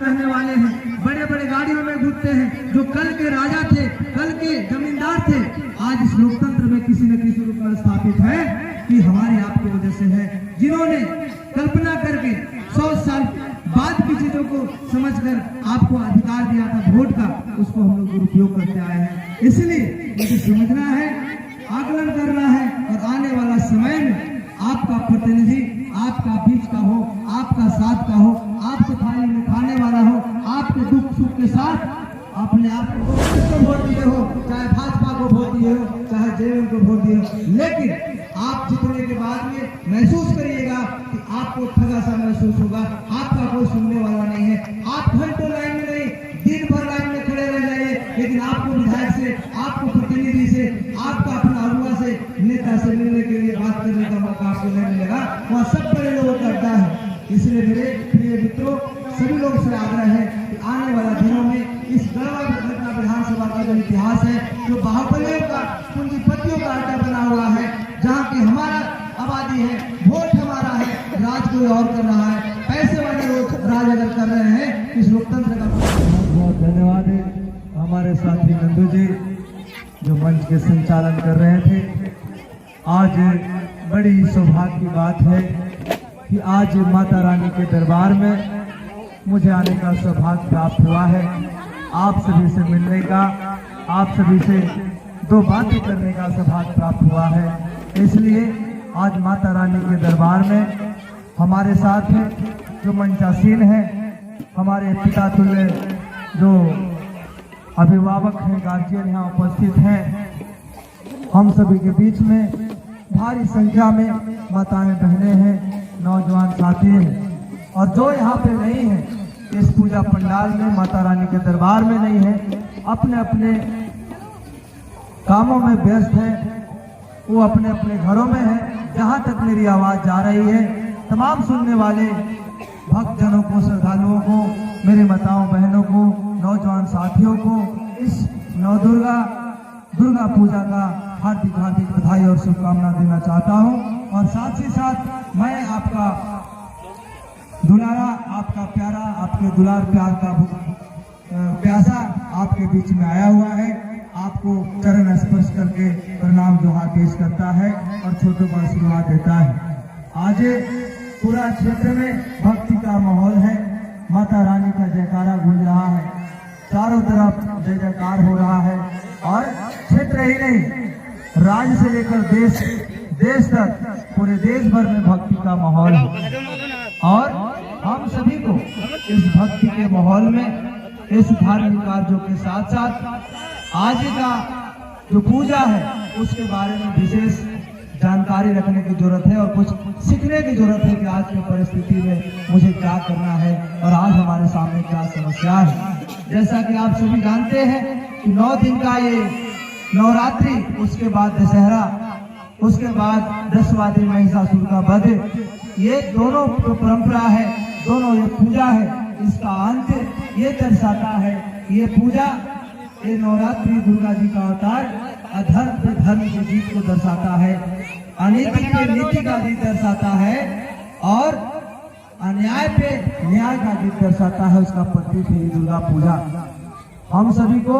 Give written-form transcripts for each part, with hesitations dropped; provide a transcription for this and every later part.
रहने वाले हैं, बड़े बड़े गाड़ियों में घूमते हैं, जो कल के राजा थे, कल के जमींदार थे, आज इस लोकतंत्र में किसी न किसी रूप में स्थापित है कि हमारे आपकी वजह से है। जिन्होंने कल्पना करके 100 साल बाद की चीजों को समझकर आपको अधिकार दिया था वोट का, उसको हम लोग दुरुपयोग करते आए हैं। इसलिए मुझे समझना है, आकलन करना है, और आने वाला समय में आपका प्रतिनिधि आपका बीच का हो, आपका साथ का हो, आपके थाली में खाने वाला हो, आपके दुख सुख के साथ अपने आप को वोट दिए हो, चाहे भाजपा को वोट दिए हो, चाहे जेएमएम को वोट दिए हो, लेकिन आप जीतने के बाद में महसूस करिएगा कि आपको ठगा सा महसूस होगा, आपका कोई सुनने वाला नहीं है। आप घंटों लाइन में नहीं, दिन भर लाइन में खड़े रह जाइए, लेकिन आपको विधायक से, आपको प्रतिनिधि से, आपका अपना अगुआ से, नेता से मिलने के लिए बात करने का मौका आपको नहीं मिलेगा। वहाँ सब बड़े लोगों का अड्डा है। इसलिए मेरे प्रिय मित्रों, सभी लोगों से आग्रह है कि आने वाला दिनों में इस गढ़वा विधानसभा का जो इतिहास है, जो बाहुबलियों का, पूंजीपतियों का अड्डा बना हुआ है, जहाँ की हमारा आबादी है, वोट हमारा है, राज कोई और कर रहा है, पैसे वाले लोग राज अगर कर रहे हैं, इस लोकतंत्र का बहुत धन्यवाद है। हमारे साथी नंदू जी जो मंच के संचालन कर रहे थे। आज बड़ी सौभाग्य की बात है कि आज माता रानी के दरबार में मुझे आने का सौभाग्य प्राप्त हुआ है, आप सभी से मिलने का, आप सभी से दो बातें करने का सौभाग्य प्राप्त हुआ है। इसलिए आज माता रानी के दरबार में हमारे साथ जो मंचासीन है, हमारे पिता तुल्य जो अभिभावक हैं, गार्जियन यहाँ उपस्थित हैं, हम सभी के बीच में भारी संख्या में माताएं बहनें हैं, नौजवान साथी हैं, और जो यहाँ पे नहीं है इस पूजा पंडाल में, माता रानी के दरबार में नहीं है, अपने अपने कामों में व्यस्त है, वो अपने अपने घरों में है। जहाँ तक मेरी आवाज जा रही है, तमाम सुनने वाले भक्तजनों को, श्रद्धालुओं को, मेरी माताओं बहनों को, नौजवान साथियों को इस दुर्गा पूजा का हार्दिक हार्दिक बधाई और शुभकामना देना चाहता हूँ। और साथ ही साथ मैं आपका दुलारा, आपका प्यारा, आपके दुलार प्यार का प्यासा आपके बीच में आया हुआ है, आपको चरण स्पर्श करके प्रणाम जोहार पेश करता है और छोटों को आशीर्वाद देता है। आज पूरा क्षेत्र में भक्ति का माहौल है, माता रानी का जयकारा गूंज रहा है, चारों तरफ जय जयकार हो रहा है, और क्षेत्र ही नहीं, राज्य से लेकर देश तक, पूरे देश भर में भक्ति का माहौल है। और हम सभी को इस भक्ति के माहौल में, इस धार्मिक कार्यों के साथ साथ आज का जो पूजा है उसके बारे में विशेष जानकारी रखने की जरूरत है, और कुछ सीखने की जरूरत है कि आज की परिस्थिति में मुझे क्या करना है और आज हमारे सामने क्या समस्या है। जैसा कि आप सभी जानते हैं कि 9 दिन का ये नवरात्रि, उसके बाद दशहरा, उसके बाद 10वां दिन महिषासुर का वध, ये दोनों जो परंपरा है, दोनों ये पूजा है, इसका अंत ये दर्शाता है। ये पूजा, ये नवरात्रि दुर्गा जी का अवतार अधर्म पे धर्म की जीत को दर्शाता है, अनीति पे नीति का जीत दर्शाता है, और अन्याय पे न्याय का जीत दर्शाता है। उसका प्रतीक है दुर्गा पूजा। हम सभी को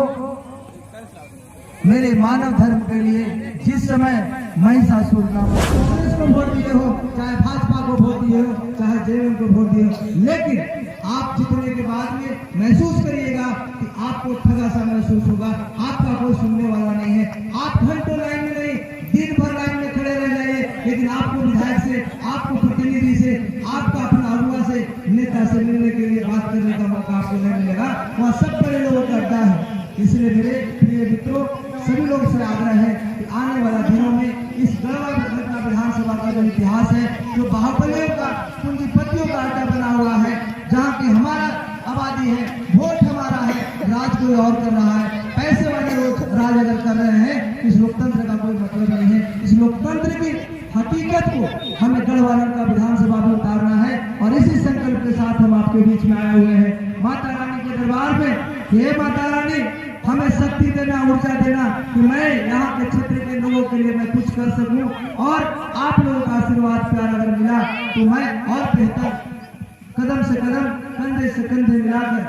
मेरे मानव धर्म के लिए जिस समय महिषासुर का, कांग्रेस को वोट दिए हो, चाहे भाजपा को वोट दिए हो, चाहे जेएमएम को वोट दिए हो, लेकिन आप जीतने के बाद में महसूस करिएगा कि आपको ठगा सा महसूस होगा, आपका कोई सुनने वाला नहीं है। आप घंटों लाइन में नहीं, दिन भर लाइन में खड़े रह जाइए, लेकिन आपको विधायक से, आपको प्रतिनिधि से, आपका अपना अगुआ से, नेता से मिलने के लिए बात करने का मौका आपको नहीं मिलेगा। वहाँ सब बड़े लोगों का अड्डा है। इसलिए मेरे प्रिय मित्रों, सभी लोगों से आग्रह है कि आने वाला दिनों में इस गढ़वा विधानसभा का जो इतिहास है, जो बाहुबलियों का, पूंजीपतियों का अड्डा बना हुआ है, जहाँ की हमारा आबादी है, वोट हमारा है, राज कोई और कर रहा है, पैसे वाले लोग राज अगर कर रहे हैं, इस लोकतंत्र का कोई मतलब नहीं है। इस लोकतंत्र की हकीकत को हमें गढ़वालन का विधानसभा में उतारना है, और इसी संकल्प के साथ हम आपके बीच में आए हुए हैं माता रानी के दरबार में। हे माता रानी, हमें शक्ति देना, ऊर्जा देना कि मैं यहाँ के क्षेत्र के लोगों के लिए मैं कुछ कर सकूं, और आप लोगों का आशीर्वाद प्यार अगर मिला तो मैं और बेहतर कदम से कदम, कंधे से कंधे मिलाकर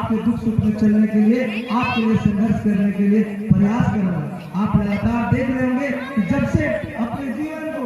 आपके दुख सुख में चलने के लिए, आपके लिए संघर्ष करने के लिए प्रयास कर रहा है। आप लगातार देख रहे होंगे कि जब से अपने जीवन को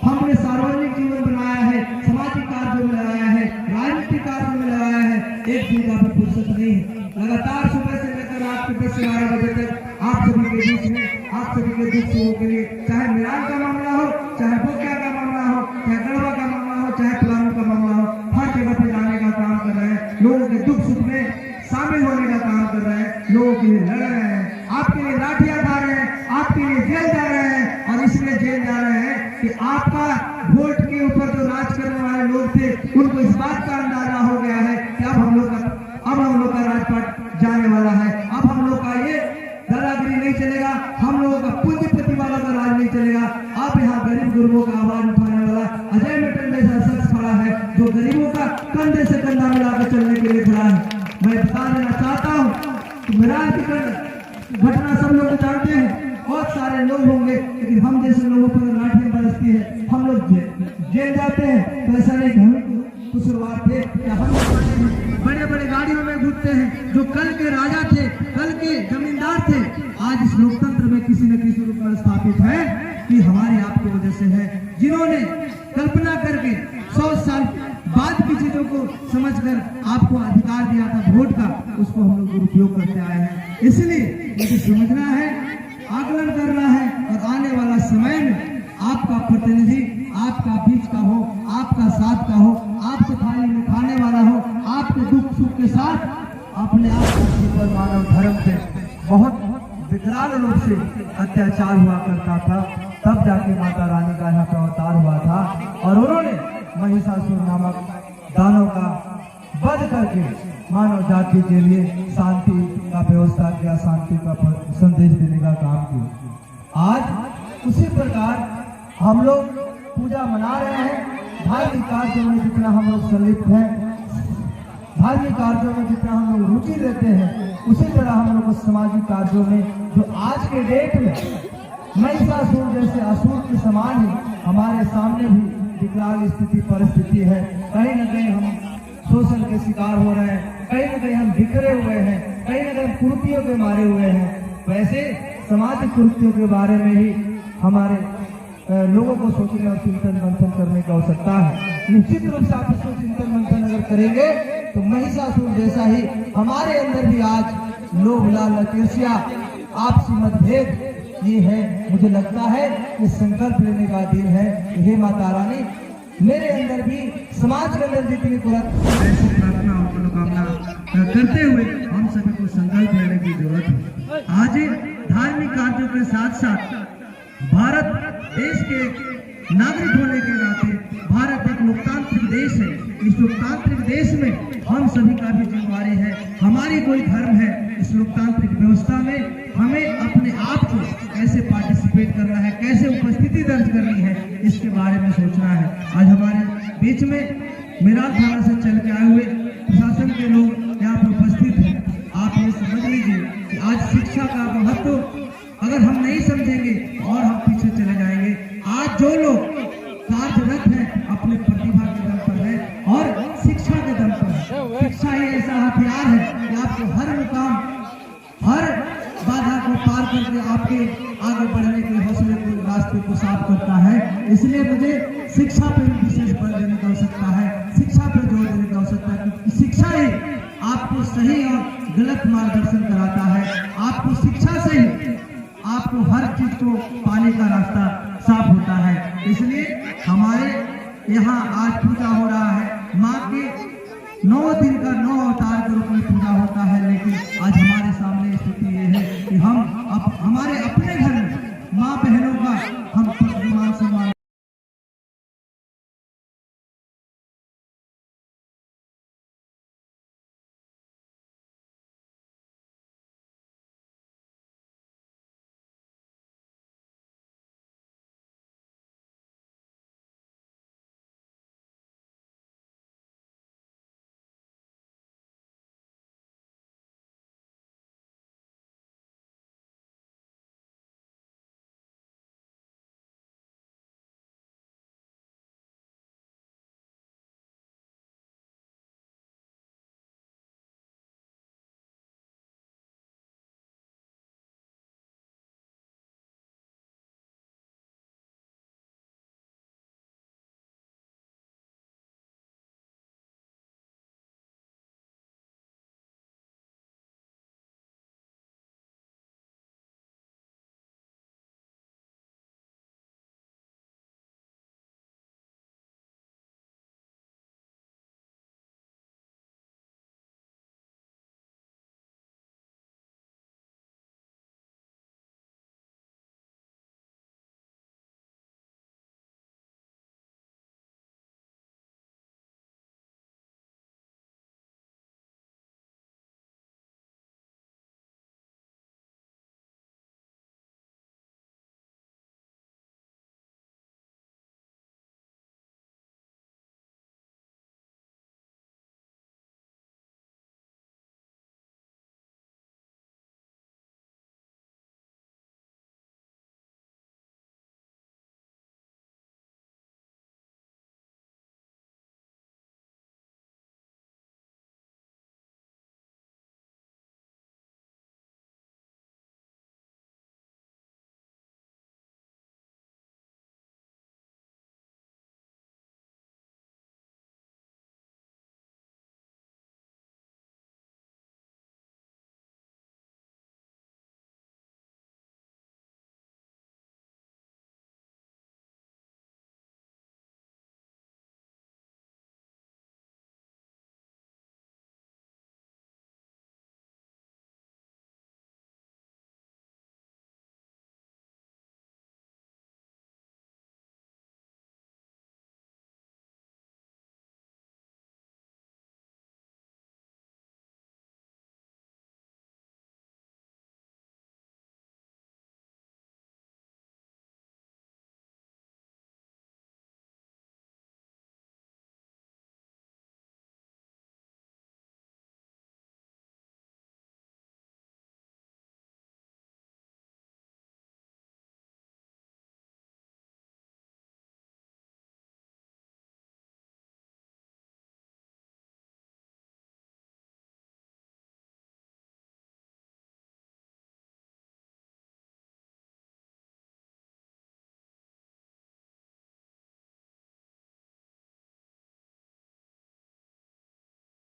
हमने सार्वजनिक जीवन बनाया है, सामाजिक कार्यों में लगाया है, राजनीतिक कार्यों में लगाया है, एक दिन का भी फुर्सत नहीं है। लगातार सुबह से लेकर रात के 10 से 12 बजे तक आप सभी के बीच में, आप सभी के दुख सुखों के लिए, चाहे मिलान का मामला हो, चाहे बोकिया का मामला हो, चाहे गढ़वा का मामला हो, चाहे प्लानों का मामला हो, हर जगह पे जाने का काम कर रहे हैं। लोगों के दुख सुख में शामिल होने का काम कर रहे हैं, लोगों के लिए लड़ रहे हैं, आपके लिए लाठियां खा रहे हैं, आपके लिए जेल जा रहे हैं। और इसलिए जेल जा रहे हैं कि आपका वोट के ऊपर जो राज करने वाले लोग थे, उनको इस बात का अंदाजा हो गया है कि अब हम लोग का राजपाट जाने वाला है। अब हम लोग का ये दादागिरी नहीं चलेगा, हम लोगों का पूंजीपति वाला का राज नहीं चलेगा। अब यहाँ गरीब गुरुओं का आवाज उठाने वाला अजय मिटन जैसा शख्स खड़ा है, जो गरीबों का कंधे से कंधा मिलाकर चलने के लिए खड़ा है। मैं बता देना चाहता हूँ कि मिराज की घटना सब लोग जानते हैं, बहुत सारे लोग होंगे, लेकिन हम जैसे लोगों पर लाठियां बरसती है, हम लोग जेल जाते हैं। तो ऐसा नहीं हम शुरुआत थे या हम बड़े बड़े गाड़ियों में घूमते हैं, जो कल के राजा थे, कल के जमींदार थे, आज इस लोकतंत्र में किसी न किसी रूप में स्थापित है कि हमारे आपकी वजह से है। जिन्होंने कल्पना करके 100 साल बाद की चीजों को समझकर आपको अधिकार दिया था वोट का, उसको हम लोग दुरुपयोग करते आए हैं। इसलिए मुझे समझना है, आकलन करना है, और आने वाला समय में आपका प्रतिनिधि आपका बीच का हो, आपका साथ का हो, आपके थाली में खाने वाला हो, आपके दुख सुख के साथ अपने आप को मानव धर्म से बहुत विकराल रूप से अत्याचार हुआ करता था। तब जाके माता रानी का यहाँ पे अवतार हुआ था और उन्होंने महिषासुर नामक दानव का वध करके मानव जाति के लिए शांति का व्यवस्था किया, शांति का संदेश देने का काम किया। आज उसी प्रकार हम लोग पूजा मना रहे हैं। धार्मिक कार्यों में जितना हम लोग संलिप्त हैं, धार्मिक कार्यों में जितना हम लोग रुचि लेते हैं, उसी तरह हम लोग सामाजिक कार्यों में, जो आज के डेट में महिषासुर जैसे असुर के समान ही हमारे सामने भी विकराल स्थिति परिस्थिति है। कहीं न कहीं हम शोषण के शिकार हो रहे हैं, कहीं न कहीं हम बिखरे हुए हैं, कहीं न कहीं कुर्तियों के मारे हुए हैं। वैसे सामाजिक कुर्तियों के बारे में ही हमारे लोगों को सोचने और चिंतन मंथन करने की आवश्यकता है। निश्चित रूप से आप इसको चिंतन मंथन अगर करेंगे तो महिषासुर जैसा ही हमारे अंदर भी आज लोभ लालच ईर्ष्या आपसी मतभेद ये है। मुझे लगता है कि संकल्प लेने का दिन है। हे माता रानी, मेरे अंदर भी समाज के अंदर जितनी ऐसी प्रार्थना और मनोकामना करते हुए हम सभी को संकल्प लेने की जरूरत है। आज धार्मिक कार्यों के साथ साथ भारत देश के नागरिक होने के नाते, भारत एक लोकतांत्रिक देश है। इस लोकतांत्रिक देश में हम सभी का भी जिम्मेदारी है। हमारी कोई धर्म है, इस लोकतांत्रिक व्यवस्था में हमें अपने आप को कैसे पार्टिसिपेट करना है, कैसे उपस्थिति दर्ज करनी है, इसके बारे में सोचना है। आज हमारे बीच में मिराज थाना से चल के आए हुए प्रशासन के लोग यहाँ पर उपस्थित हैं। आप ये समझ लीजिए कि आज शिक्षा का महत्व अगर हम नहीं समझेंगे और हम पीछे चले जाएंगे। आज जो लोग कार्यरत हैं अपने प्रतिभा के दम पर है और शिक्षा के दम पर है। शिक्षा ही ऐसा हथियार है कि आपको हर मुकाम, हर बाधा को पार करके आपके आगे बढ़ने के हौसले को, रास्ते को साफ करता है। इसलिए मुझे शिक्षा पर विशेष बल देने की आवश्यकता है, शिक्षा पर जोर देने की आवश्यकता है, क्योंकि शिक्षा ही आपको सही और गलत मार्गदर्शन कराता है। आपको शिक्षा से ही आपको हर चीज को पाने का रास्ता साफ होता है। इसलिए हमारे यहाँ आज पूजा हो रहा है। माँ के 9 दिन का 9